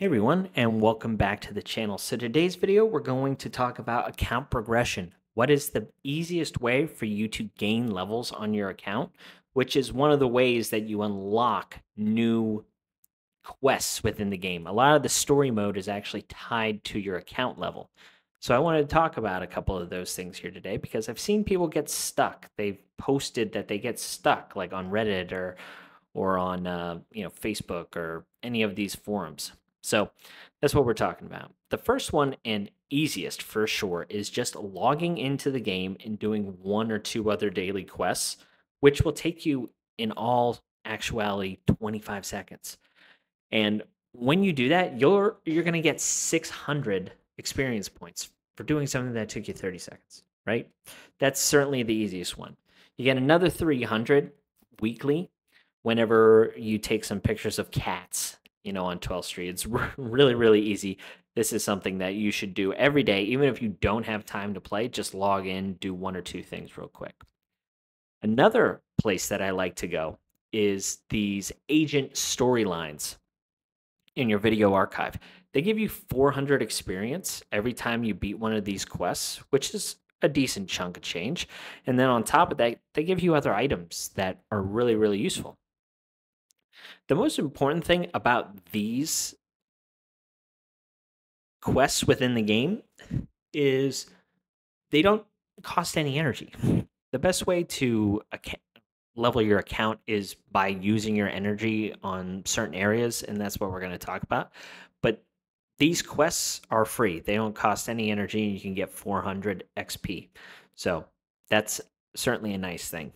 Hey everyone, and welcome back to the channel. So today's video, we're going to talk about account progression. What is the easiest way for you to gain levels on your account, which is one of the ways that you unlock new quests within the game. A lot of the story mode is actually tied to your account level. So I wanted to talk about a couple of those things here today because I've seen people get stuck. They've posted that they get stuck like on Reddit or on Facebook or any of these forums. So that's what we're talking about. The first one and easiest for sure is just logging into the game and doing one or two other daily quests, which will take you in all actuality 25 seconds. And when you do that, you're going to get 600 experience points for doing something that took you 30 seconds, right? That's certainly the easiest one. You get another 300 weekly whenever you take some pictures of cats, on 12th Street. It's really, really easy. This is something that you should do every day. Even if you don't have time to play, just log in, do one or two things real quick. Another place that I like to go is these agent storylines in your video archive. They give you 400 experience every time you beat one of these quests, which is a decent chunk of change. And then on top of that, they give you other items that are really, really useful. The most important thing about these quests within the game is they don't cost any energy. The best way to level your account is by using your energy on certain areas, and that's what we're going to talk about. But these quests are free. They don't cost any energy, and you can get 400 XP. So that's certainly a nice thing.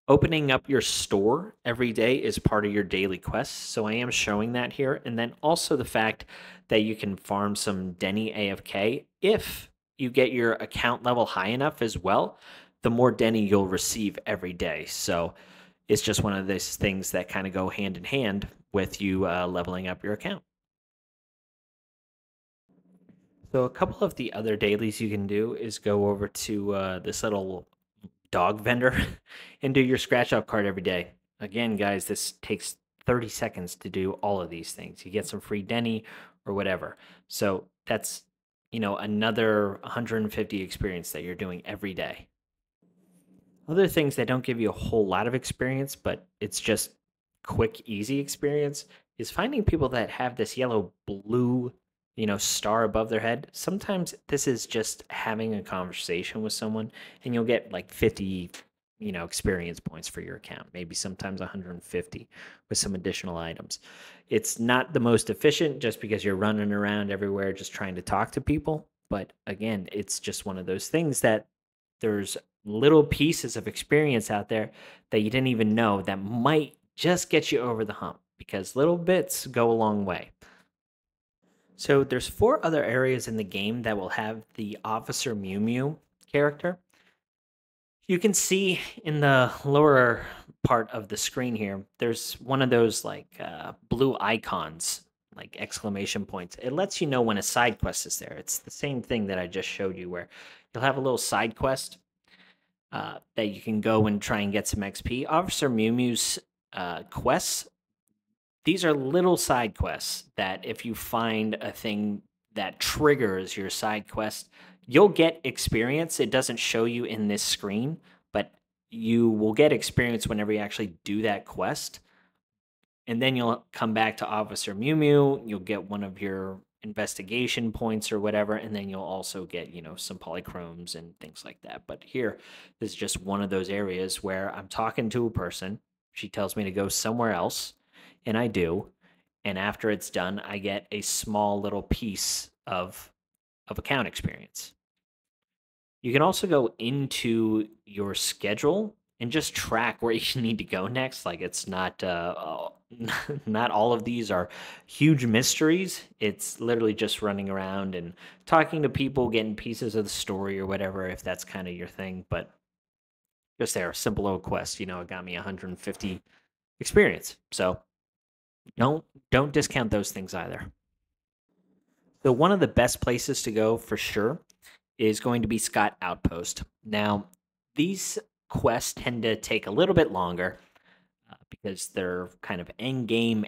Opening up your store every day is part of your daily quests, so I am showing that here. And then also the fact that you can farm some Denny AFK if you get your account level high enough as well. The more Denny you'll receive every day. So it's just one of those things that kind of go hand in hand with you leveling up your account. So a couple of the other dailies you can do is go over to this little dog vendor and do your scratch off card every day. Again, guys, this takes 30 seconds to do all of these things. You get some free Denny or whatever. So that's, another 150 experience that you're doing every day. Other things that don't give you a whole lot of experience, but it's just quick, easy experience is finding people that have this yellow blue, star above their head. Sometimes this is just having a conversation with someone and you'll get like 50, experience points for your account, maybe sometimes 150 with some additional items. It's not the most efficient just because you're running around everywhere just trying to talk to people. But again, it's just one of those things that there's little pieces of experience out there that you didn't even know that might just get you over the hump because little bits go a long way. So there's 4 other areas in the game that will have the Officer Mew Mew character. You can see in the lower part of the screen here, there's one of those like blue icons, like exclamation points. It lets you know when a side quest is there. It's the same thing that I just showed you where you'll have a little side quest that you can go and try and get some XP. Officer Mew Mew's quests, these are little side quests that if you find a thing that triggers your side quest, you'll get experience. It doesn't show you in this screen, but you will get experience whenever you actually do that quest. And then you'll come back to Officer Mew Mew. You'll get one of your investigation points or whatever, and then you'll also get, some polychromes and things like that. But here is just one of those areas where I'm talking to a person. She tells me to go somewhere else, and I do. And after it's done, I get a small little piece of account experience. You can also go into your schedule and just track where you need to go next. Like it's not not all of these are huge mysteries. It's literally just running around and talking to people, getting pieces of the story or whatever, if that's kind of your thing. But just there, simple little quest. It got me 150 experience. So don't discount those things either. So one of the best places to go for sure is going to be Scott Outpost. Now, these quests tend to take a little bit longer because they're kind of end game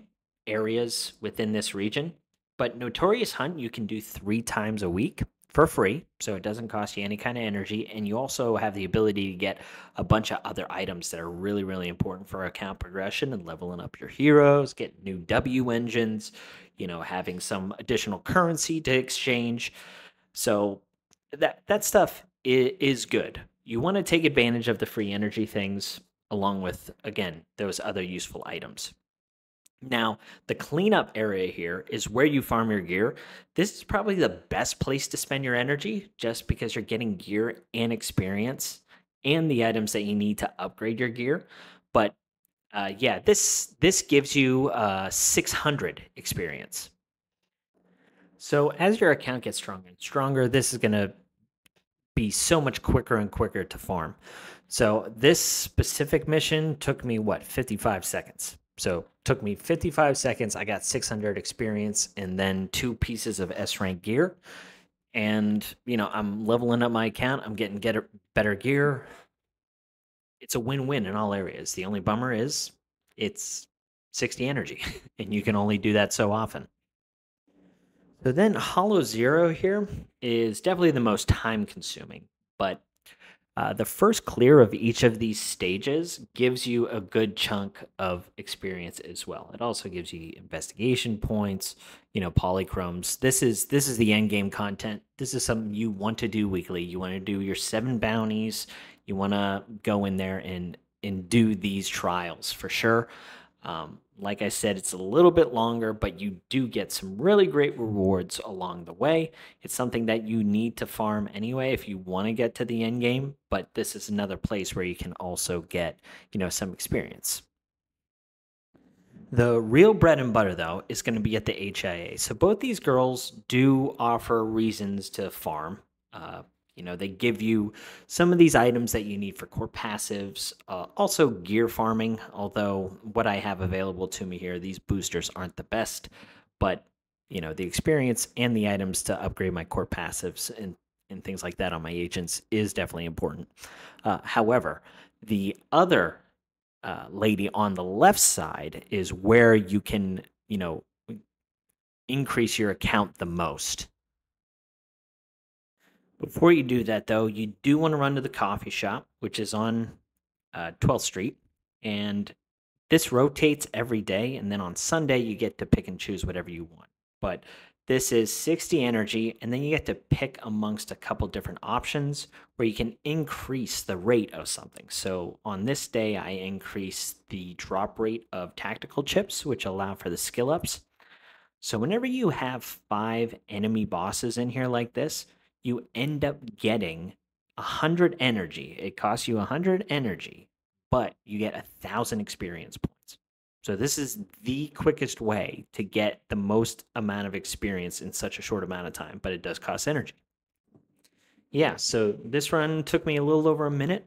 areas within this region. But Notorious Hunt you can do 3 times a week for free, so it doesn't cost you any kind of energy, and you also have the ability to get a bunch of other items that are really, really important for account progression and leveling up your heroes, get new W engines, having some additional currency to exchange. So that stuff is good. You want to take advantage of the free energy things along with, again, those other useful items. Now, the cleanup area here is where you farm your gear. This is probably the best place to spend your energy just because you're getting gear and experience and the items that you need to upgrade your gear. But yeah, this gives you 600 experience. So as your account gets stronger and stronger, this is going to be so much quicker and quicker to farm. So this specific mission took me, what, 55 seconds. So took me 55 seconds. I got 600 experience and then 2 pieces of S rank gear. And, I'm leveling up my account. I'm getting better gear. It's a win-win in all areas. The only bummer is it's 60 energy, and you can only do that so often. So then Hollow Zero here is definitely the most time consuming, but the first clear of each of these stages gives you a good chunk of experience as well. It also gives you investigation points, polychromes. This is the end game content. This is something you want to do weekly. You want to do your 7 bounties. You want to go in there and do these trials for sure. Like I said, it's a little bit longer, but you do get some really great rewards along the way. It's something that you need to farm anyway if you want to get to the end game, but this is another place where you can also get, some experience. The real bread and butter, though, is going to be at the HIA. So both these girls do offer reasons to farm. They give you some of these items that you need for core passives, also gear farming, although what I have available to me here, these boosters aren't the best, but, the experience and the items to upgrade my core passives and things like that on my agents is definitely important. However, the other lady on the left side is where you can, increase your account the most. Before you do that, though, you do want to run to the coffee shop, which is on 12th Street. And this rotates every day. And then on Sunday, you get to pick and choose whatever you want. But this is 60 energy. And then you get to pick amongst a couple different options where you can increase the rate of something. So on this day, I increase the drop rate of tactical chips, which allow for the skill ups. So whenever you have 5 enemy bosses in here like this, you end up getting 100 energy. It costs you 100 energy, but you get 1,000 experience points. So this is the quickest way to get the most amount of experience in such a short amount of time, but it does cost energy. Yeah, so this run took me a little over a minute,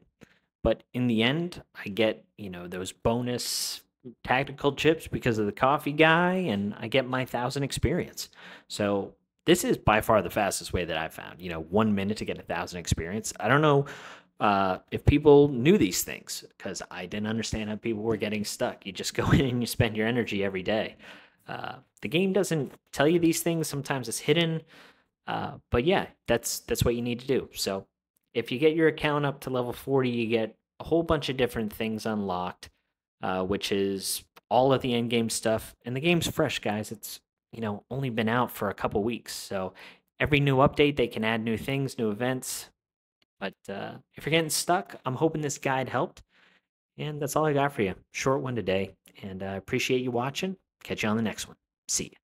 but in the end, I get, those bonus tactical chips because of the coffee guy, and I get my 1,000 experience. So this is by far the fastest way that I've found. 1 minute to get 1,000 experience. I don't know if people knew these things because I didn't understand how people were getting stuck. You just go in and you spend your energy every day. The game doesn't tell you these things. Sometimes it's hidden. But yeah, that's what you need to do. So if you get your account up to level 40, you get a whole bunch of different things unlocked, which is all of the end game stuff. And the game's fresh, guys. It's only been out for a couple weeks. So every new update, they can add new things, new events. But if you're getting stuck, I'm hoping this guide helped. And that's all I got for you. Short one today. And I appreciate you watching. Catch you on the next one. See ya.